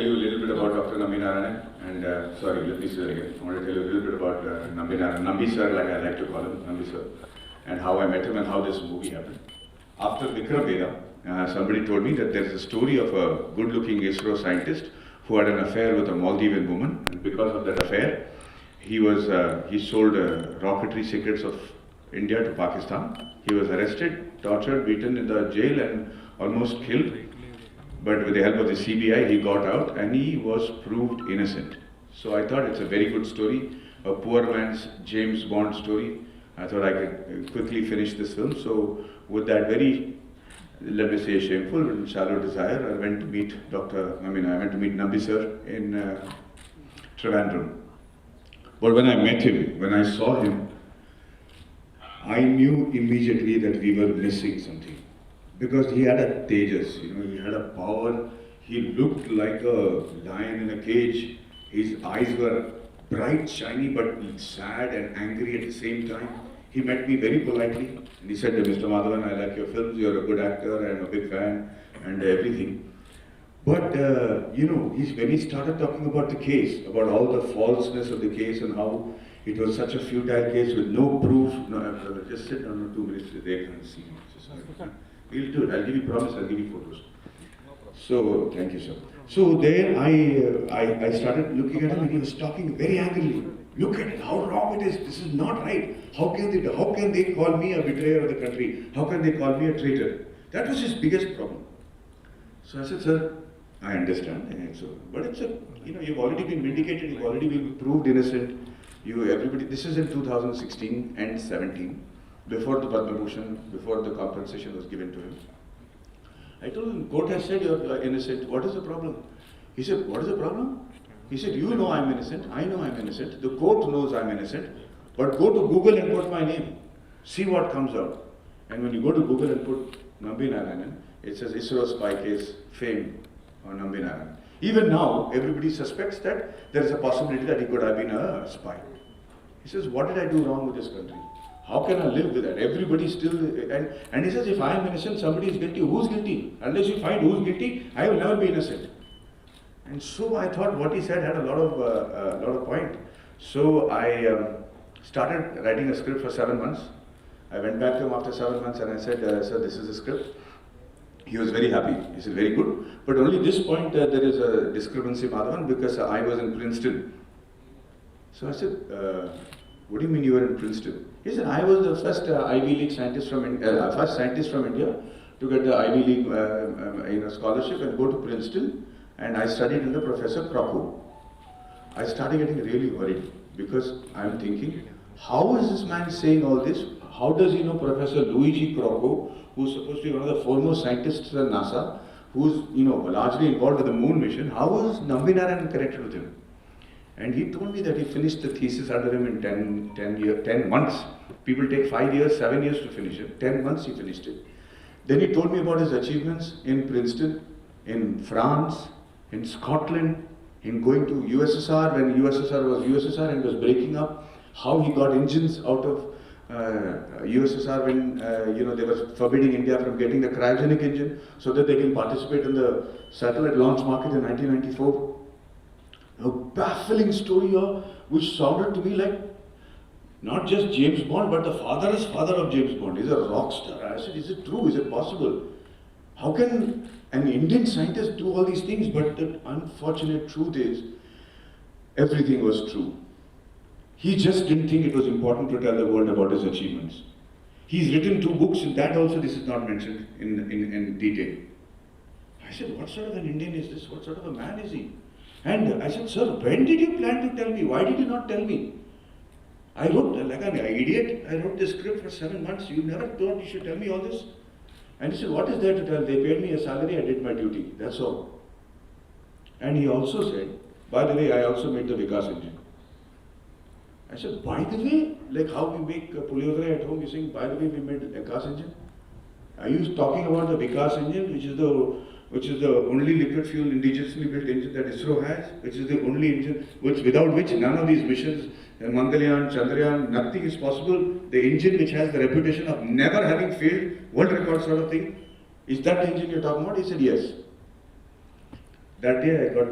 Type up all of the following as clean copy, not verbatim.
you a little bit about Dr. Nambi Narayanan, and sorry, let me say that again. I want to tell you a little bit about Nambi Narayanan, Nambi sir, like I like to call him, Nambi sir, and how I met him and how this movie happened. After Vikram Veda, somebody told me that there is a story of a good-looking ISRO scientist who had an affair with a Maldivian woman, and because of that affair, he sold rocketry secrets of India to Pakistan. He was arrested, tortured, beaten in the jail, and almost killed. But with the help of the CBI, he got out and he was proved innocent. So I thought it's a very good story, a poor man's James Bond story. I thought I could quickly finish this film. So with that very, let me say, shameful and shallow desire, I went to meet Nambi sir in Trivandrum. But when I met him, when I saw him, I knew immediately that we were missing something. Because he had a tejas, he had a power. He looked like a lion in a cage. His eyes were bright, shiny, but sad and angry at the same time. He met me very politely and he said, Mr. Madhavan, I like your films, you're a good actor, I'm a big fan and everything. But, when he started talking about the case, about all the falseness of the case and how it was such a futile case with no proof. No, just sit down 2 minutes, they can't see me. We'll do it. I'll give you promise. I'll give you photos. So thank you, sir. So then I started looking at him, and he was talking very angrily. Look at it, how wrong it is. This is not right. How can they call me a betrayer of the country? How can they call me a traitor? That was his biggest problem. So I said, sir, I understand. But it's you've already been vindicated. You've already been proved innocent. Everybody. This is in 2016 and 17. Before the Padma Bhushan, before the compensation was given to him. I told him, court has said you're innocent, what is the problem? He said, what is the problem? He said, you know I'm innocent, I know I'm innocent, the court knows I'm innocent, but go to Google and put my name, see what comes out. And when you go to Google and put Nambi Narayanan, it says ISRO spy case, fame on Nambi Narayanan. Even now, everybody suspects that there is a possibility that he could have been a spy. He says, what did I do wrong with this country? How can I live with that? Everybody still, and he says, if I am innocent, somebody is guilty. Who's guilty? Unless you find who's guilty, I will never be innocent. And so I thought what he said had a lot of point. So I started writing a script for 7 months. I went back to him after 7 months and I said, sir, this is a script. He was very happy. He said, very good. But only this point there is a discrepancy, Madhavan, because I was in Princeton. So I said, what do you mean you were in Princeton? He said, I was the first Ivy League scientist from India to get the Ivy League scholarship and go to Princeton, and I studied under Professor Crocco. I started getting really worried because I'm thinking, how is this man saying all this? How does he know Professor Luigi Crocco, who's supposed to be one of the foremost scientists at NASA, who's largely involved with the moon mission? How is Nambi Narayanan connected with him? And he told me that he finished the thesis under him in 10 months. People take 5 years, 7 years to finish it. 10 months he finished it. Then he told me about his achievements in Princeton, in France, in Scotland, in going to USSR when USSR was USSR and was breaking up, how he got engines out of USSR when they were forbidding India from getting the cryogenic engine so that they can participate in the satellite launch market in 1994. A baffling story which sounded to me like not just James Bond, but the father's father of James Bond. He's a rock star. I said, is it true? Is it possible? How can an Indian scientist do all these things? But the unfortunate truth is, everything was true. He just didn't think it was important to tell the world about his achievements. He's written 2 books, and that also this is not mentioned in detail. I said, what sort of an Indian is this? What sort of a man is he? And I said, sir, when did you plan to tell me? Why did you not tell me? I wrote, like an idiot, I wrote this script for 7 months. You never thought you should tell me all this? And he said, what is there to tell? They paid me a salary, I did my duty. That's all. And he also said, by the way, I also made the Vikas engine. I said, by the way, like how we make puliyogara at home, you're saying, by the way, we made a Vikas engine? Are you talking about the Vikas engine, which is the only liquid fuel indigenously built engine that ISRO has, which is the only engine without which none of these missions, Mangalyaan, Chandrayaan, nothing is possible. The engine which has the reputation of never having failed, world record sort of thing, is that the engine you're talking about? He said, yes. That day I got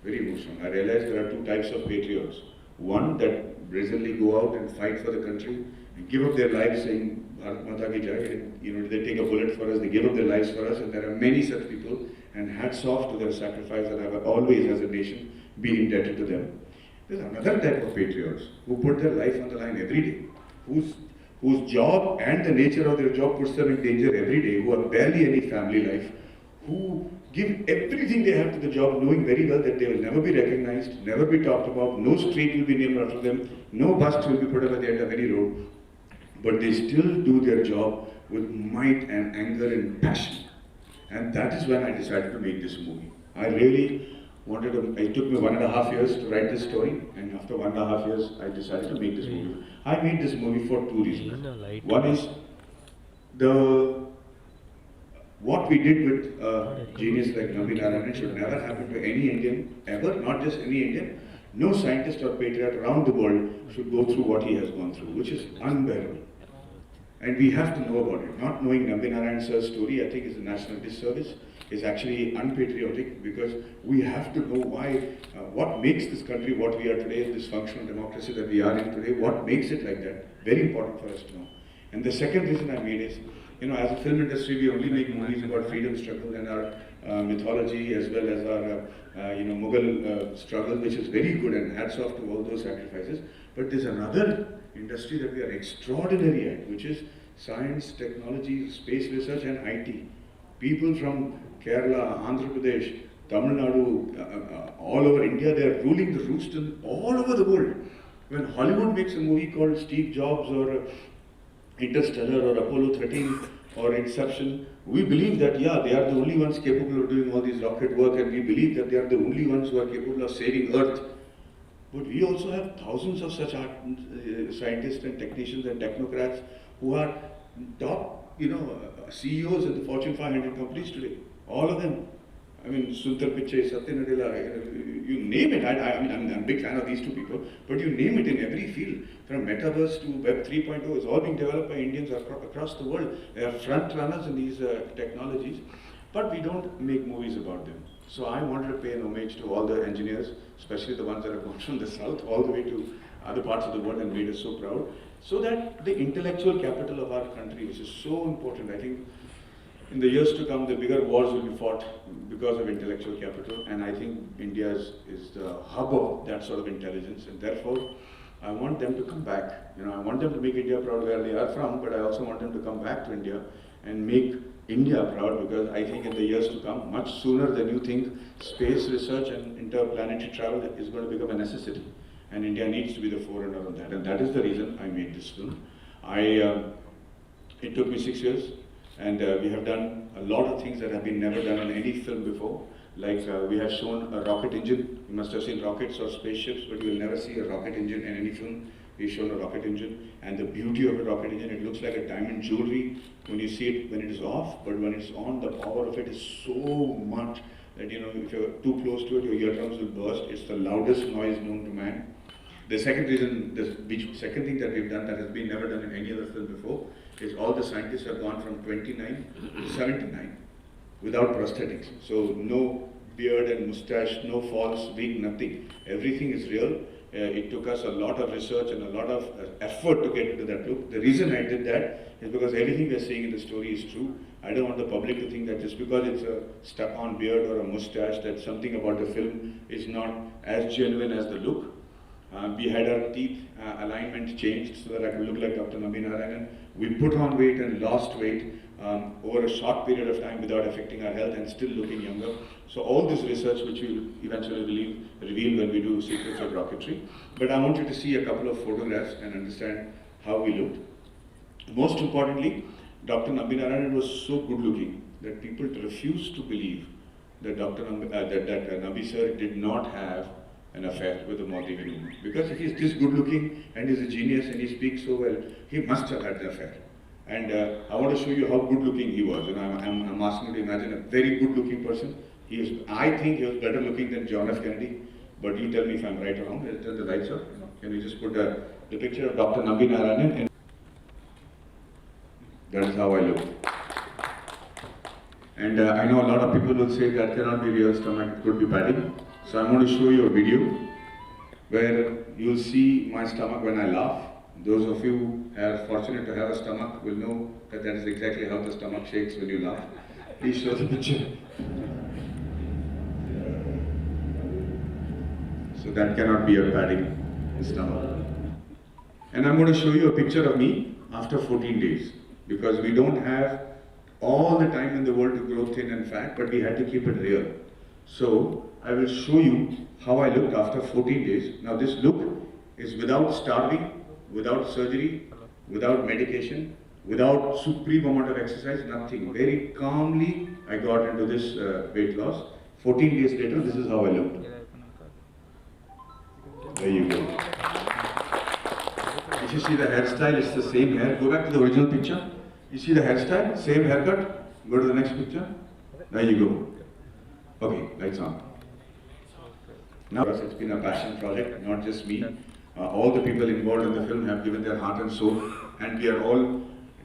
very emotional. I realized there are two types of patriots. One that brazenly go out and fight for the country and give up their lives saying, Bharat Mata ki Jai, and they take a bullet for us, they give up their lives for us, and there are many such people, and hats off to their sacrifice, and I will always, as a nation, be indebted to them. There's another type of patriots who put their life on the line every day, whose job and the nature of their job puts them in danger every day, who have barely any family life, who give everything they have to the job, knowing very well that they will never be recognized, never be talked about, no street will be named after them, no bust will be put up at the end of any road, but they still do their job with might and anger and passion. And that is when I decided to make this movie. I really wanted to, it took me 1.5 years to write this story, and after 1.5 years, I decided to make this movie. I made this movie for two reasons. One is what we did with a genius like Nambi Narayanan should never happen to any Indian ever, not just any Indian. No scientist or patriot around the world should go through what he has gone through, which is unbearable. And we have to know about it. Not knowing Nambi Narayan sir's story, I think, is a national disservice. Is actually unpatriotic, because we have to know why, what makes this country what we are today, this functional democracy that we are in today, what makes it like that. Very important for us to know. And the second reason I made is, as a film industry, we only make movies about freedom struggle and our mythology, as well as our, Mughal struggle, which is very good, and hats off to all those sacrifices. But there's another industry that we are extraordinary at, which is science, technology, space research, and IT. People from Kerala, Andhra Pradesh, Tamil Nadu, all over India, they are ruling the roost in all over the world. When Hollywood makes a movie called Steve Jobs or Interstellar or Apollo 13 or Inception, we believe that, yeah, they are the only ones capable of doing all this rocket work, and we believe that they are the only ones who are capable of saving Earth. But we also have thousands of such scientists and technicians and technocrats who are top, CEOs of the Fortune 500 companies today. All of them. I mean, Sundar Pichai, Satya Nadella, you name it. I'm a big fan of these two people, but you name it in every field. From Metaverse to Web 3.0, it's all being developed by Indians across the world. They are front runners in these technologies, but we don't make movies about them. So I wanted to pay an homage to all the engineers, especially the ones that have gone from the south all the way to other parts of the world and made us so proud, so that the intellectual capital of our country, which is so important, I think, in the years to come, the bigger wars will be fought because of intellectual capital, and I think India is the hub of that sort of intelligence, and therefore, I want them to come back. I want them to make India proud where they are from, but I also want them to come back to India and make India proud, because I think in the years to come, much sooner than you think, space research and interplanetary travel is going to become a necessity, and India needs to be the forerunner of that, and that is the reason I made this film. It took me 6 years. And we have done a lot of things that have been never done in any film before. Like we have shown a rocket engine. You must have seen rockets or spaceships, but you will never see a rocket engine in any film. We've shown a rocket engine, and the beauty of a rocket engine, it looks like a diamond jewelry when you see it when it is off, but when it's on, the power of it is so much that, if you're too close to it, your eardrums will burst. It's the loudest noise known to man. The second reason, the second thing that we've done that has been never done in any other film before, is all the scientists have gone from 29 to 79 without prosthetics. So no beard and mustache, no false wig, nothing. Everything is real. It took us a lot of research and a lot of effort to get into that look. The reason I did that is because everything we're saying in the story is true. I don't want the public to think that just because it's a stuck-on beard or a mustache, that something about the film is not as genuine as the look. We had our teeth alignment changed so that I could look like Dr. Nambi Narayanan. We put on weight and lost weight over a short period of time without affecting our health and still looking younger. So all this research, which we'll eventually reveal when we do Secrets of Rocketry. But I want you to see a couple of photographs and understand how we looked. Most importantly, Dr. Nambi Narayanan was so good looking that people refused to believe that Nambi sir did not have an affair with a Maldivian woman. Because if he's this good looking and he's a genius and he speaks so well, he must have had the affair. And I want to show you how good looking he was. And I'm asking you to imagine a very good looking person. I think he was better looking than John F. Kennedy, but you tell me if I'm right or wrong. Tell the lights off. Can we just put the picture of Dr. Nambi Narayanan? And that is how I look. And I know a lot of people will say that cannot be real stomach, it could be padding. So I'm going to show you a video where you'll see my stomach when I laugh. Those of you who are fortunate to have a stomach will know that that is exactly how the stomach shakes when you laugh. Please show the picture. So that cannot be a padding stomach. And I'm going to show you a picture of me after 14 days. Because we don't have all the time in the world to grow thin and fat, but we had to keep it real. So I will show you how I looked after 14 days. Now this look is without starving, without surgery, without medication, without supreme amount of exercise, nothing. Very calmly I got into this weight loss. 14 days later, this is how I looked. There you go. If you see the hairstyle, it's the same hair. Go back to the original picture. You see the hairstyle, same haircut. Go to the next picture. There you go. Okay, lights on. Now, it's been a passion project, not just me. All the people involved in the film have given their heart and soul, and we are all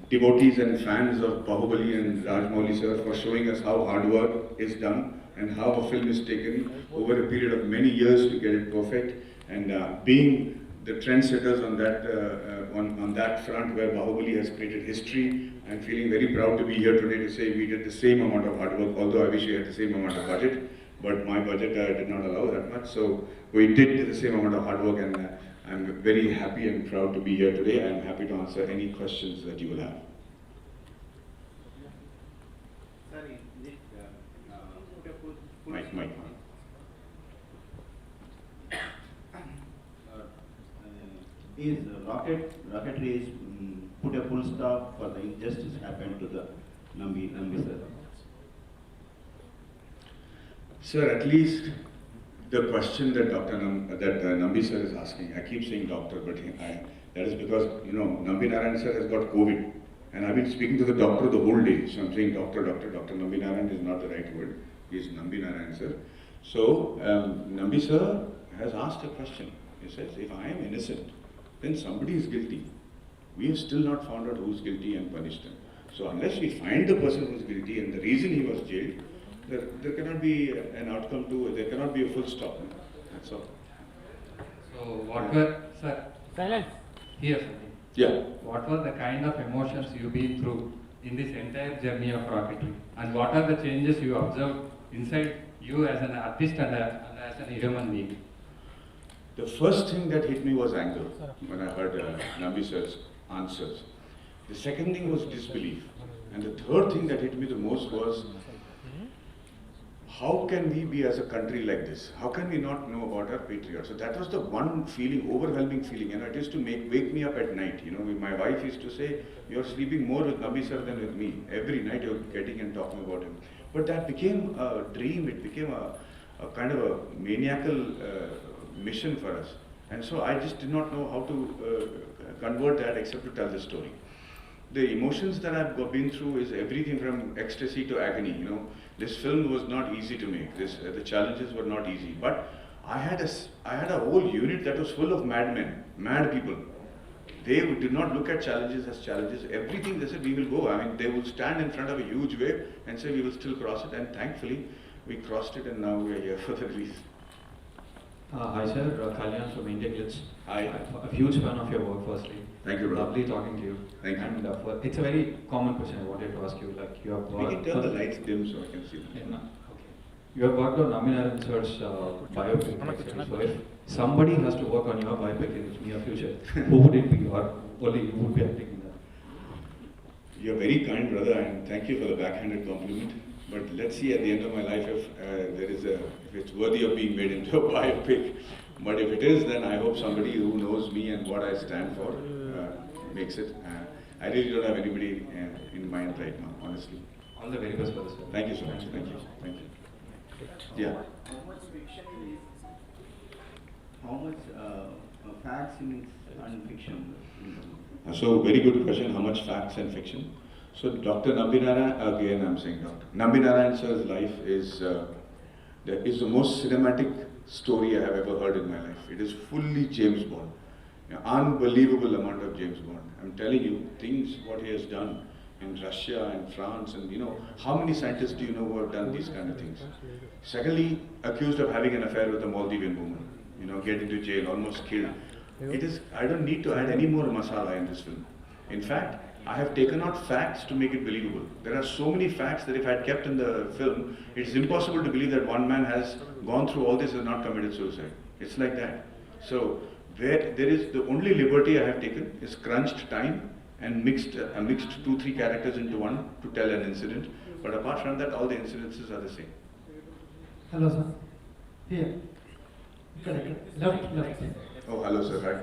devotees and fans of Bahubali and Rajamouli sir for showing us how hard work is done and how a film is taken over a period of many years to get it perfect. And being the trendsetters on that front where Bahubali has created history, I'm feeling very proud to be here today to say we did the same amount of hard work, although I wish we had the same amount of budget, but my budget did not allow that much, so we did the same amount of hard work, and I'm very happy and proud to be here today. I'm happy to answer any questions that you will have. Mike. Is Rocketry is put a full stop for the injustice happened to the Nambi sir. Sir, at least the question that Nambi sir is asking, I keep saying doctor, but that is because, Nambi Narayan sir has got COVID, and I've been speaking to the doctor the whole day, so I'm saying doctor. Nambi Narayan is not the right word, he is Nambi Narayan sir. So, Nambi sir has asked a question. He says, if I am innocent, then somebody is guilty. We have still not found out who's guilty and punished them. So unless we find the person who's guilty and the reason he was jailed, there cannot be an outcome to it, there cannot be a full stop. That's all. So what were, sir? Silence. Here, sir. Yeah. What were the kind of emotions you've been through in this entire journey of rocketry? And what are the changes you observed inside you as an artist and as a human being? The first thing that hit me was anger when I heard Nambi sir's answers. The second thing was disbelief. And the third thing that hit me the most was, how can we be as a country like this? How can we not know about our patriots? So that was the one feeling, overwhelming feeling. And it used to wake me up at night. My wife used to say, you're sleeping more with Nambi sir than with me. Every night you're getting and talking about him. But that became a dream. It became a kind of a maniacal mission for us, and so I just did not know how to convert that except to tell the story. The emotions that I've been through is everything from ecstasy to agony. This film was not easy to make. The challenges were not easy, but I had a whole unit that was full of madmen, mad people. They did not look at challenges as challenges. Everything they said, we will go. I mean, they will stand in front of a huge wave and say we will still cross it, and thankfully we crossed it, and now we are here for the release. Hi sir, Kalyan from India Glitz. Hi. I'm a huge fan of your work firstly. Thank you, brother. Lovely talking to you. Thank you. And it's a very common question I wanted to ask you. Like you have We can turn the lights dim so I can see them. Yeah, okay. You have worked on Nambi Narayan sir's biopic. Actually. So if somebody has to work on your biopic in the near future, who would it be, or only you would be acting in that? You're very kind, brother, and thank you for the backhanded compliment. But let's see at the end of my life if it's worthy of being made into a biopic. But if it is, then I hope somebody who knows me and what I stand for makes it. I really don't have anybody in mind right now, honestly. All the very best for this. Thank you so much. Thank you. Yeah. How much fiction is? How much facts and fiction? So very good question. How much facts and fiction? So Dr. Nambi Narayan, again I'm saying Dr. Nambi Narayan sir's life is the most cinematic story I have ever heard in my life. It is fully James Bond. Unbelievable amount of James Bond. I'm telling you, things what he has done in Russia and France, and how many scientists do you know who have done these kind of things? Secondly, accused of having an affair with a Maldivian woman, get into jail, almost killed. I don't need to add any more masala in this film. In fact, I have taken out facts to make it believable. There are so many facts that if I had kept in the film, it's impossible to believe that one man has gone through all this and not committed suicide. It's like that. So there is the only liberty I have taken is crunched time and mixed 2-3 characters into one to tell an incident. But apart from that, all the incidences are the same. Hello, sir. Here. Left. Oh, hello, sir. Hi.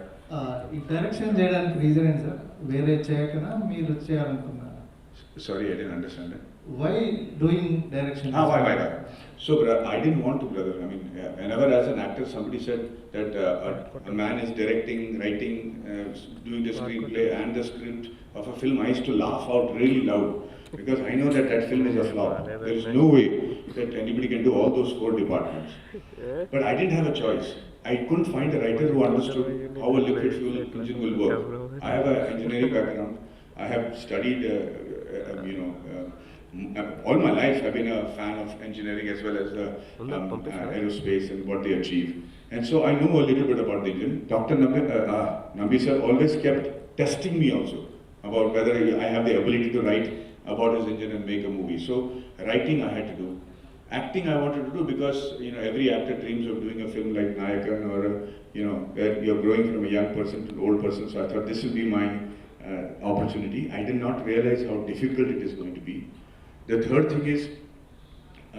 ఈ direction చేయడానికి reason ఏంటి sir? వేరే చేయకనా మీరు చేయాలనుకున్నారా? Sorry, I didn't understand it. Why doing direction? Why? So, I didn't want to, brother. I mean, whenever as an actor somebody said that a man is directing, writing, doing the screenplay and the script of a film, I used to laugh out really loud because I know that film is a flop. There is no way that anybody can do all those 4 departments. But I didn't have a choice. I couldn't find a writer who understood how a liquid fuel engine will work. I have an engineering background. I have studied, all my life I've been a fan of engineering as well as aerospace and what they achieve. And so I know a little bit about the engine. Dr. Nambi sir always kept testing me also about whether I have the ability to write about his engine and make a movie. So writing I had to do. Acting I wanted to do because every actor dreams of doing a film like Nayakan or where you're growing from a young person to an old person. So I thought this will be my opportunity. I did not realize how difficult it is going to be. The third thing is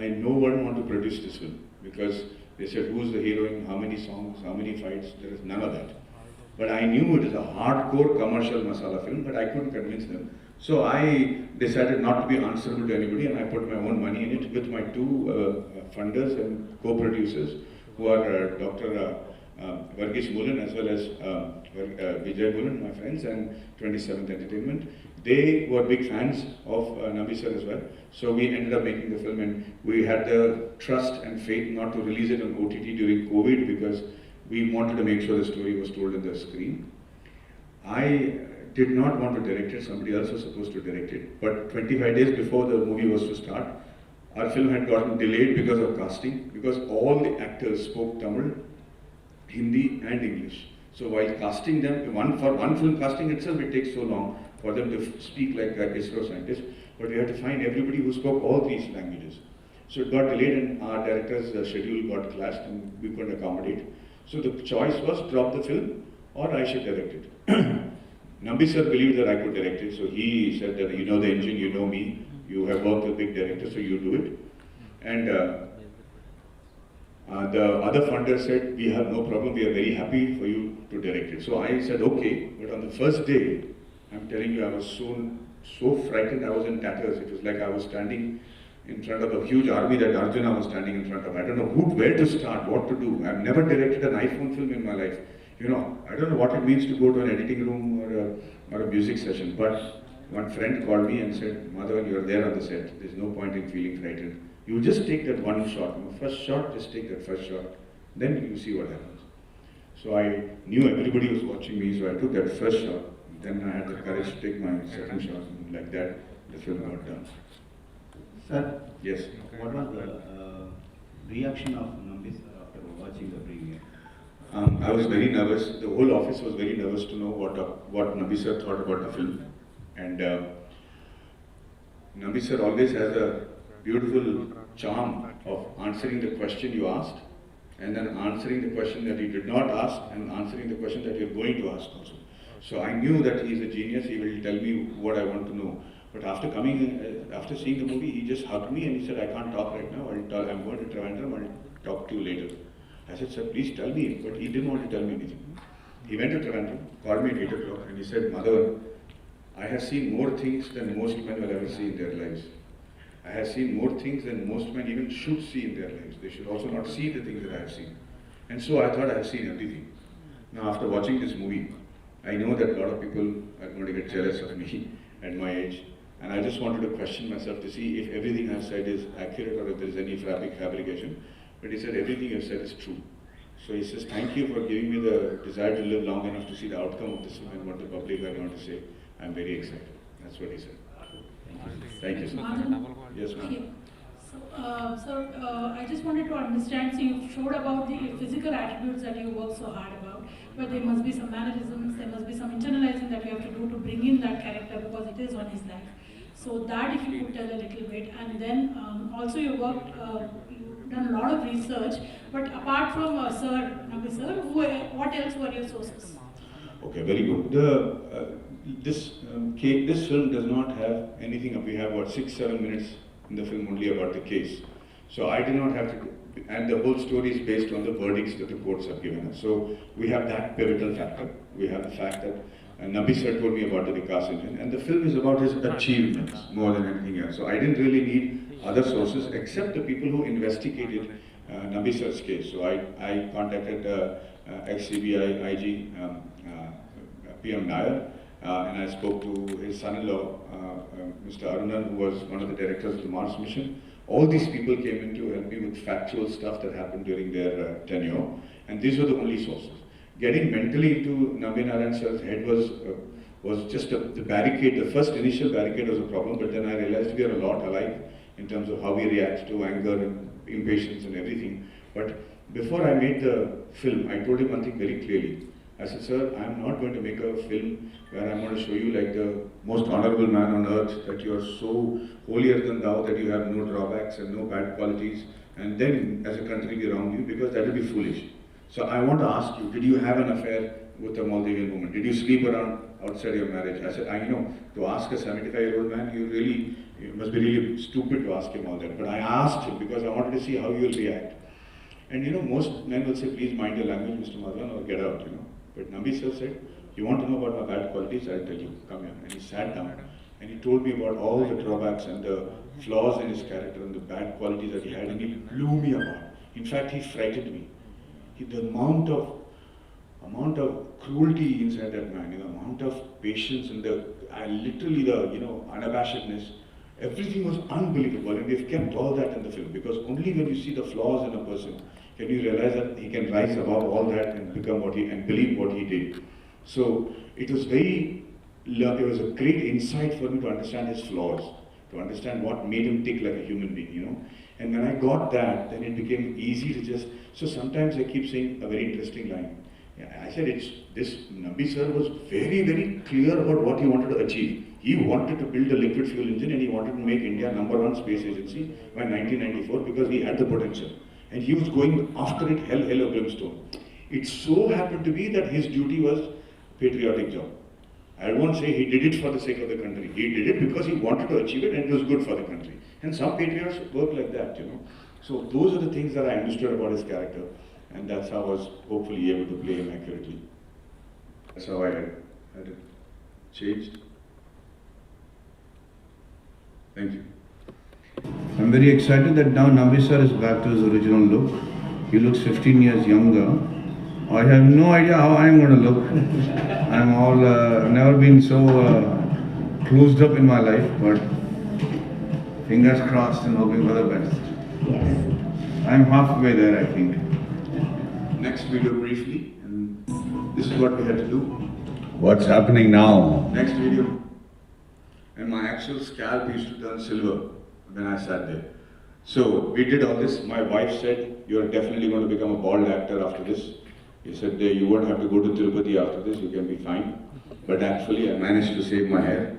I no one want to produce this film because they said who's the heroine, how many songs, how many fights. There is none of that. But I knew it is a hardcore commercial masala film, but I couldn't convince them. So I decided not to be answerable to anybody, and I put my own money in it with my 2 funders and co-producers, who are Dr. Varghese Mullen as well as Vijay Mullen, my friends, and 27th Entertainment. They were big fans of Nambi sir as well. So we ended up making the film, and we had the trust and faith not to release it on OTT during COVID because we wanted to make sure the story was told on the screen. I did not want to direct it, somebody else was supposed to direct it. But 25 days before the movie was to start, our film had gotten delayed because of casting, because all the actors spoke Tamil, Hindi and English. So while casting them, for one film casting itself, it takes so long for them to speak like ISRO scientists, but we had to find everybody who spoke all 3 languages. So it got delayed and our director's schedule got clashed and we couldn't accommodate. So the choice was drop the film or I should direct it. Nambi sir believed that I could direct it, so he said that you know the engine, you know me, you have worked with big directors, so you do it. And the other funder said, we have no problem, we are very happy for you to direct it. So I said, okay, but on the first day, I'm telling you, I was so frightened, I was in tatters. It was like I was standing in front of a huge army that Arjuna was standing in front of. I don't know where to start, what to do. I've never directed an iPhone film in my life. I don't know what it means to go to an editing room or a music session, but one friend called me and said, Madhavan, you're there on the set. There's no point in feeling frightened. You just take that one shot. First shot, just take that first shot. Then you see what happens. So I knew everybody was watching me, so I took that first shot. Then I had the courage to take my second shot, and like that, the film got done. Sir? Yes. What was the reaction of Nambi sir after watching the premiere? I was very nervous. The whole office was very nervous to know what Nambi sir thought about the film. And Nambi sir always has a beautiful charm of answering the question you asked, and then answering the question that you did not ask, and answering the question that you're going to ask also. So I knew that he's a genius, he will tell me what I want to know. But after seeing the movie, he just hugged me and he said, I can't talk right now, I'm going to Trivandrum, I'll talk to you later. I said, sir, please tell me, but he didn't want to tell me anything. He went to Trivandrum, called me at 8 o'clock and he said, Madhavan, I have seen more things than most men will ever see in their lives. I have seen more things than most men even should see in their lives. They should also not see the things that I have seen. And so I thought I have seen everything. Now after watching this movie, I know that a lot of people are going to get jealous of me at my age. And I just wanted to question myself to see if everything I have said is accurate or if there is any fabrication. But he said, everything you have said is true. So he says, thank you for giving me the desire to live long enough to see the outcome of this film and what the public are going to say. I'm very excited. That's what he said. Thank you, sir. Madhavan. Yes, ma'am. Yeah. I just wanted to understand, so you showed about the physical attributes that you work so hard about, but there must be some mannerisms, there must be some internalizing that you have to do to bring in that character because it is on his life. So that if you could tell a little bit, and then also you worked, you've done a lot of research, but apart from Nabi sir, what else were your sources? Okay, very good. This film does not have anything. We have about 6-7 minutes in the film only about the case. So I did not have to, and the whole story is based on the verdicts that the courts have given us. So we have that pivotal factor. We have the fact that Nabi sir told me about the Vikas engine, and the film is about his achievements more than anything else. So I didn't really need other sources except the people who investigated Nabi sir's case. So I contacted ex-CBI IG PM Nair, and I spoke to his son-in-law, Mr. Arunan, who was one of the directors of the Mars mission. All these people came in to help me with factual stuff that happened during their tenure, and these were the only sources. Getting mentally into Nabi Narayan sir's head was just the barricade. The first initial barricade was a problem, but then I realized we are a lot alike in terms of how we react to anger and impatience and everything. But before I made the film, I told him one thing very clearly. I said, sir, I'm not going to make a film where I'm going to show you like the most honorable man on earth, that you are so holier than thou, that you have no drawbacks and no bad qualities, and then as a country be around you, because that will be foolish. So I want to ask you, did you have an affair with a Maldivian woman? Did you sleep around outside your marriage? I said, I know, to ask a 75-year-old man, you must be really stupid to ask him all that. But I asked him because I wanted to see how he will react. And most men will say, please mind your language, Mr. Madhavan, or get out, But Nabi sir said, you want to know about my bad qualities? I'll tell you, come here. And he sat down and he told me about all the drawbacks and the flaws in his character and the bad qualities that he had, and he blew me apart. In fact, he frightened me. The amount of cruelty inside that man, the amount of patience and the unabashedness, everything was unbelievable, and we've kept all that in the film, because only when you see the flaws in a person can you realize that he can rise above all that and become and believe what he did. So it was a great insight for me to understand his flaws, to understand what made him tick like a human being, And when I got that, then it became easy to so sometimes I keep saying a very interesting line. I said, this Nabi sir was very, very clear about what he wanted to achieve. He wanted to build a liquid fuel engine, and he wanted to make India #1 space agency by 1994 because he had the potential. And he was going after it hell or brimstone. It so happened to be that his duty was patriotic job. I won't say he did it for the sake of the country. He did it because he wanted to achieve it and it was good for the country. And some patriots work like that, So those are the things that I understood about his character, and that's how I was hopefully able to play him accurately. That's how I had it changed. Thank you. I'm very excited that now Nabi sir is back to his original look. He looks 15 years younger. I have no idea how I'm going to look. I'm never been so closed up in my life, but fingers crossed and hoping for the best. Yes. I'm halfway there, I think. Next video briefly, and this is what we had to do. What's happening now? Next video. And my actual scalp used to turn silver when I sat there. So we did all this. My wife said, you're definitely going to become a bald actor after this. He said, you won't have to go to Tirupati after this, you can be fine. But actually, I managed to save my hair.